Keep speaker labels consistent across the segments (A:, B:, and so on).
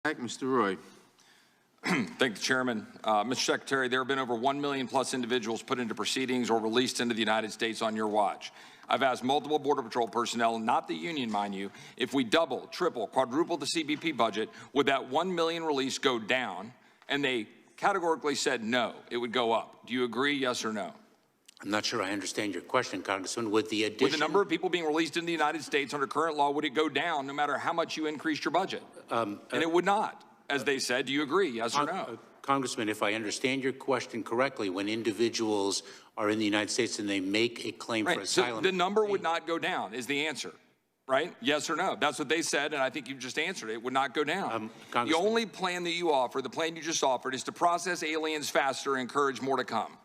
A: Mr. Roy.
B: Thank the Chairman. Mr. Secretary, there have been over 1 million plus individuals put into proceedings or released into the United States on your watch. I've asked multiple Border Patrol personnel, not the union, mind you, if we double, triple, quadruple the CBP budget, would that 1 million release go down? And they categorically said no, it would go up. Do you agree, yes or no?
C: I'm not sure I understand your question, Congressman. With the addition...
B: With the number of people being released in the United States under current law, would it go down no matter how much you increased your budget? And it would not, as they said. Do you agree, yes or no?
C: Congressman, if I understand your question correctly, when individuals are in the United States and they make a claim for asylum...
B: So the number would not go down is the answer, right? Yes or no? That's what they said, and I think you just answered it. It would not go down. The only plan that you offer, the plan you just offered, is to process aliens faster and encourage more to come.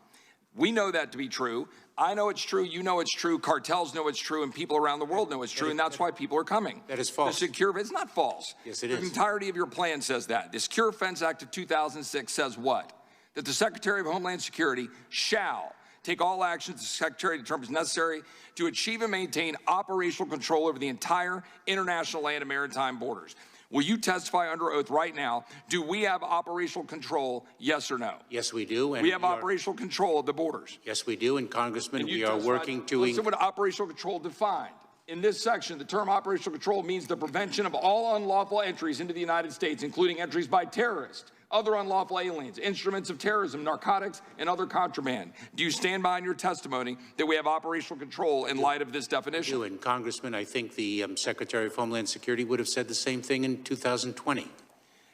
B: We know that to be true. I know it's true. You know it's true. Cartels know it's true. And people around the world know it's true. And that's why people are coming.
C: That is false.
B: It's not false.
C: Yes, it is.
B: The entirety of your plan says that. The Secure Fence Act of 2006 says what? That the Secretary of Homeland Security shall take all actions the Secretary determines necessary to achieve and maintain operational control over the entire international land and maritime borders. Will you testify under oath right now? Do we have operational control, yes or no?
C: Yes, we do. And
B: we have operational control of the borders.
C: Yes, we do. And Congressman, we are working to...
B: Listen what operational control defined. In this section, the term operational control means the prevention of all unlawful entries into the United States, including entries by terrorists, other unlawful aliens, instruments of terrorism, narcotics, and other contraband. Do you stand behind your testimony that we have operational control in light of this definition?
C: I do, and Congressman, I think the Secretary of Homeland Security would have said the same thing in 2020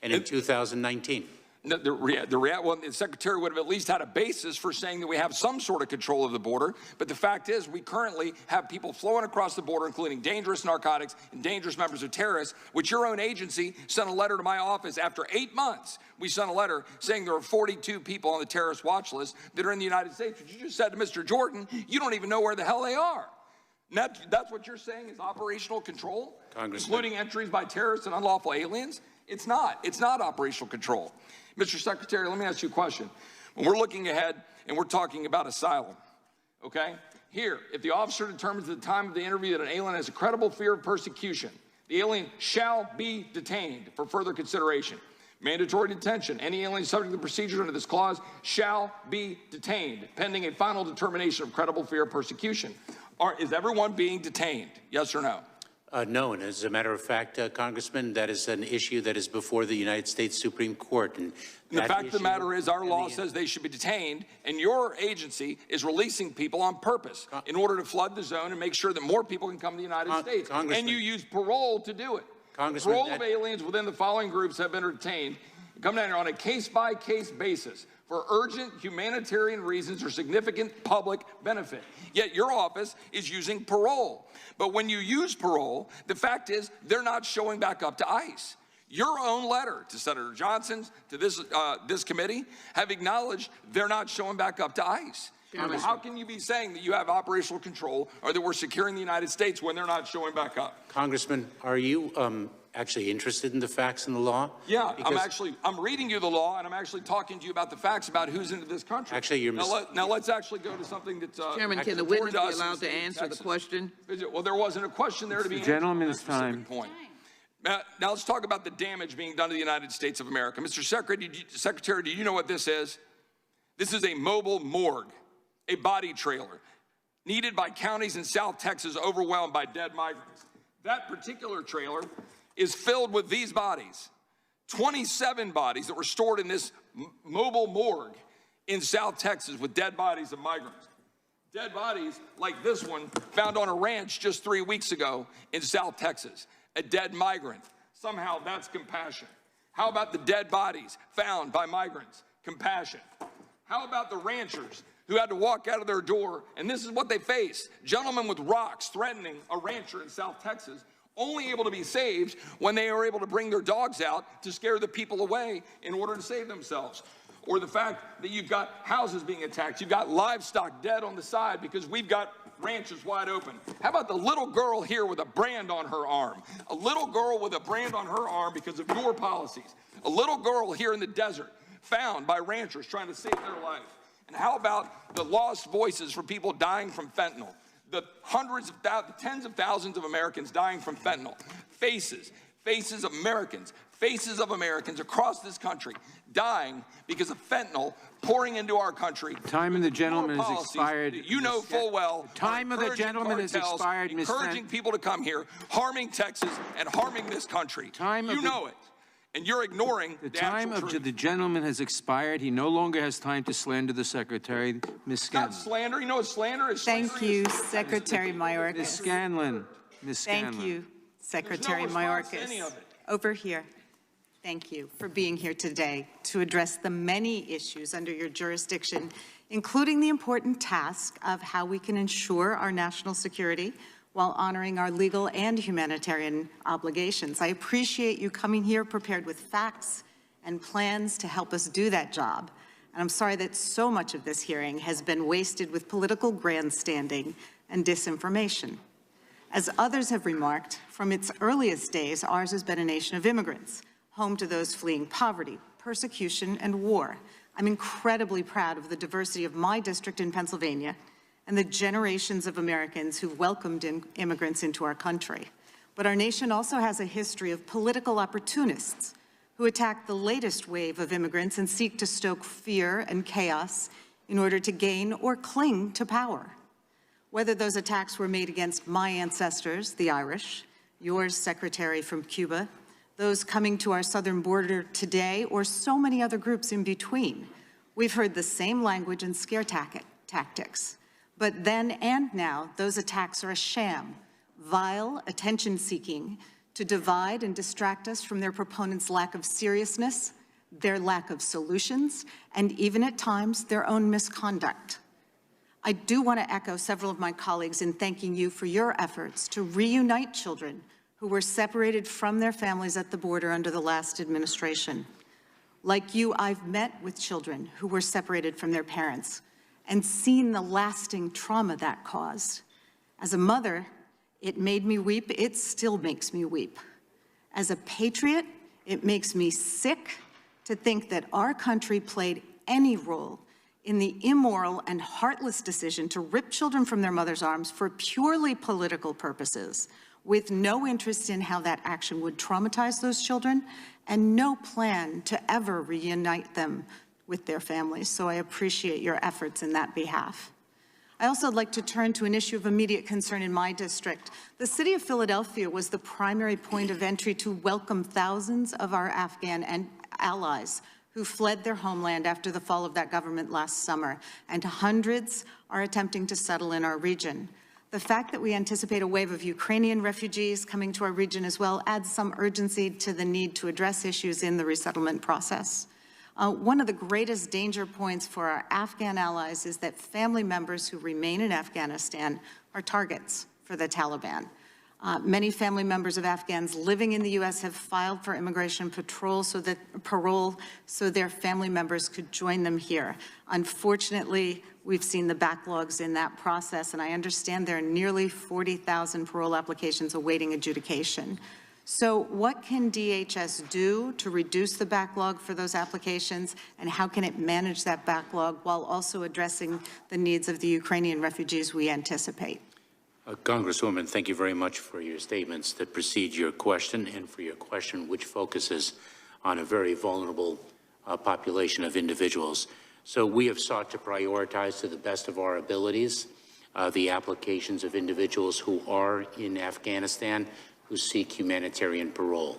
C: and in 2019.
B: No, the Secretary would have at least had a basis for saying that we have some sort of control of the border. But the fact is, we currently have people flowing across the border, including dangerous narcotics and dangerous members of terrorists, which your own agency sent a letter to my office after 8 months. We sent a letter saying there are 42 people on the terrorist watch list that are in the United States. But you just said to Mr. Jordan, you don't even know where the hell they are. And that's what you're saying is operational control, including entries by terrorists and unlawful aliens? It's not. It's not operational control. Mr. Secretary, let me ask you a question. When we're looking ahead and we're talking about asylum, okay? Here, if the officer determines at the time of the interview that an alien has a credible fear of persecution, the alien shall be detained for further consideration. Mandatory detention. Any alien subject to the procedures under this clause shall be detained, pending a final determination of credible fear of persecution. Is everyone being detained? Yes or no?
C: No, and as a matter of fact, Congressman, that is an issue that is before the United States Supreme Court. And
B: the fact of the matter is our law says they should be detained, and your agency is releasing people on purpose in order to flood the zone and make sure that more people can come to the United States. And you use parole to do it. Parole of aliens within the following groups have been retained, come down here on a case-by-case basis for urgent humanitarian reasons or significant public benefit. Yet your office is using parole. But when you use parole, the fact is they're not showing back up to ICE. Your own letter to Senator Johnson, to this committee, have acknowledged they're not showing back up to ICE. How can you be saying that you have operational control or that we're securing the United States when they're not showing back up?
C: Congressman, are you actually interested in the facts and the law?
B: Yeah, I'm reading you the law, and I'm actually talking to you about the facts about who's into this country.
C: Actually, you're
B: now let's actually go to something that's
D: Chairman, can the witness be allowed to answer the question?
B: Well, there wasn't a question there to be answered.
A: Gentleman's time.
B: Point. Now let's talk about the damage being done to the United States of America. Mr. Secretary, do you know what this is? This is a mobile morgue, a body trailer, needed by counties in South Texas overwhelmed by dead migrants. That particular trailer is filled with these bodies, 27 bodies that were stored in this mobile morgue in South Texas with dead bodies of migrants. Dead bodies like this one found on a ranch just 3 weeks ago in South Texas, a dead migrant. Somehow that's compassion. How about the dead bodies found by migrants? Compassion. How about the ranchers who had to walk out of their door, and this is what they faced, gentlemen with rocks threatening a rancher in South Texas, only able to be saved when they were able to bring their dogs out to scare the people away in order to save themselves. Or the fact that you've got houses being attacked, you've got livestock dead on the side because we've got ranches wide open. How about the little girl here with a brand on her arm? A little girl with a brand on her arm because of your policies. A little girl here in the desert found by ranchers trying to save their life. And how about the lost voices for people dying from fentanyl? The tens of thousands of Americans dying from fentanyl. Faces of Americans faces of Americans across this country dying because of fentanyl pouring into our country.
A: Time of the gentleman has expired.
B: You know full well.
A: Time of the gentleman has expired, Ms.
B: Encouraging people to come here, harming Texas and harming this country. You know it. And you're ignoring the
A: time of the gentleman has expired. He no longer has time to slander the secretary. Ms. Scanlon.
B: Not slander. You know what slander is?
E: Thank you, Secretary Mayorkas.
A: Ms. Scanlon. Ms. Scanlon.
E: Thank you, Secretary Mayorkas. Over here. Thank you for being here today to address the many issues under your jurisdiction, including the important task of how we can ensure our national security while honoring our legal and humanitarian obligations. I appreciate you coming here prepared with facts and plans to help us do that job. And I'm sorry that so much of this hearing has been wasted with political grandstanding and disinformation. As others have remarked, from its earliest days, ours has been a nation of immigrants, home to those fleeing poverty, persecution, and war. I'm incredibly proud of the diversity of my district in Pennsylvania and the generations of Americans who welcomed immigrants into our country. But our nation also has a history of political opportunists who attack the latest wave of immigrants and seek to stoke fear and chaos in order to gain or cling to power. Whether those attacks were made against my ancestors, the Irish, yours, Secretary, from Cuba, those coming to our southern border today, or so many other groups in between, we've heard the same language and scare tactics. But then and now, those attacks are a sham, vile, attention-seeking, to divide and distract us from their proponents' lack of seriousness, their lack of solutions, and even at times, their own misconduct. I do want to echo several of my colleagues in thanking you for your efforts to reunite children who were separated from their families at the border under the last administration. Like you, I've met with children who were separated from their parents and seen the lasting trauma that caused. As a mother, it made me weep. It still makes me weep. As a patriot, it makes me sick to think that our country played any role in the immoral and heartless decision to rip children from their mother's arms for purely political purposes, with no interest in how that action would traumatize those children and no plan to ever reunite them with their families. So I appreciate your efforts in that behalf. I also would like to turn to an issue of immediate concern in my district. The city of Philadelphia was the primary point of entry to welcome thousands of our Afghan allies who fled their homeland after the fall of that government last summer, and hundreds are attempting to settle in our region. The fact that we anticipate a wave of Ukrainian refugees coming to our region as well adds some urgency to the need to address issues in the resettlement process. One of the greatest danger points for our Afghan allies is that family members who remain in Afghanistan are targets for the Taliban. Many family members of Afghans living in the U.S. have filed for immigration parole so their family members could join them here. Unfortunately, we've seen the backlogs in that process, and I understand there are nearly 40,000 parole applications awaiting adjudication. So what can DHS do to reduce the backlog for those applications, and how can it manage that backlog while also addressing the needs of the Ukrainian refugees we anticipate?
C: Congresswoman, thank you very much for your statements that precede your question and for your question which focuses on a very vulnerable population of individuals. So we have sought to prioritize to the best of our abilities the applications of individuals who are in Afghanistan who seek humanitarian parole.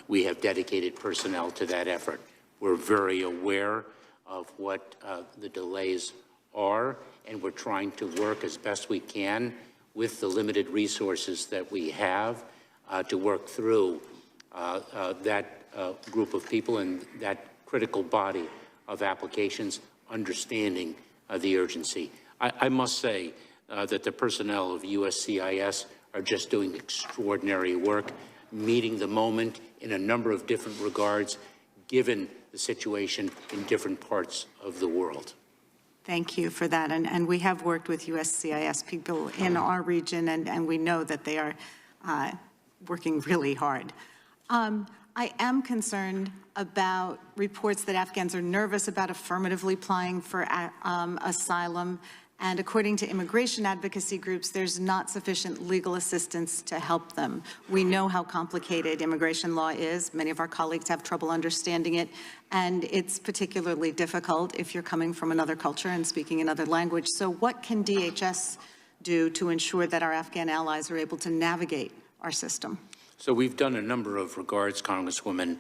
C: We have dedicated personnel to that effort. We're very aware of what the delays are, and we're trying to work as best we can with the limited resources that we have to work through that group of people and that critical body of applications, understanding the urgency. I must say that the personnel of USCIS are just doing extraordinary work, meeting the moment in a number of different regards, given the situation in different parts of the world.
E: Thank you for that. And we have worked with USCIS people in our region, and we know that they are working really hard. I am concerned about reports that Afghans are nervous about affirmatively applying for asylum And according to immigration advocacy groups, there's not sufficient legal assistance to help them. We know how complicated immigration law is. Many of our colleagues have trouble understanding it, and it's particularly difficult if you're coming from another culture and speaking another language. So what can DHS do to ensure that our Afghan allies are able to navigate our system?
C: So we've done a number of regards, Congresswoman,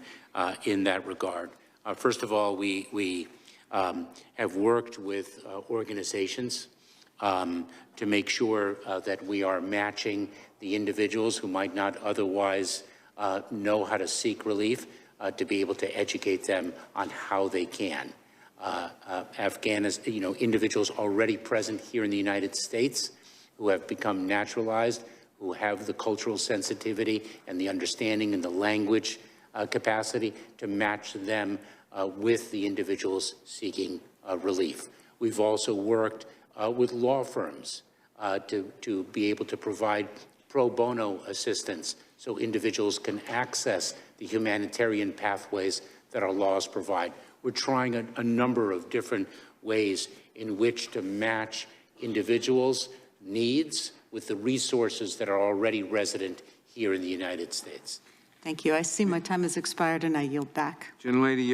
C: in that regard. First of all, we have worked with organizations to make sure that we are matching the individuals who might not otherwise know how to seek relief to be able to educate them on how they can. Individuals already present here in the United States who have become naturalized, who have the cultural sensitivity and the understanding and the language capacity to match them with the individuals seeking relief. We've also worked with law firms to be able to provide pro bono assistance so individuals can access the humanitarian pathways that our laws provide. We're trying a number of different ways in which to match individuals' needs with the resources that are already resident here in the United States.
E: Thank you. I see my time has expired and I yield back.
A: Gentlelady.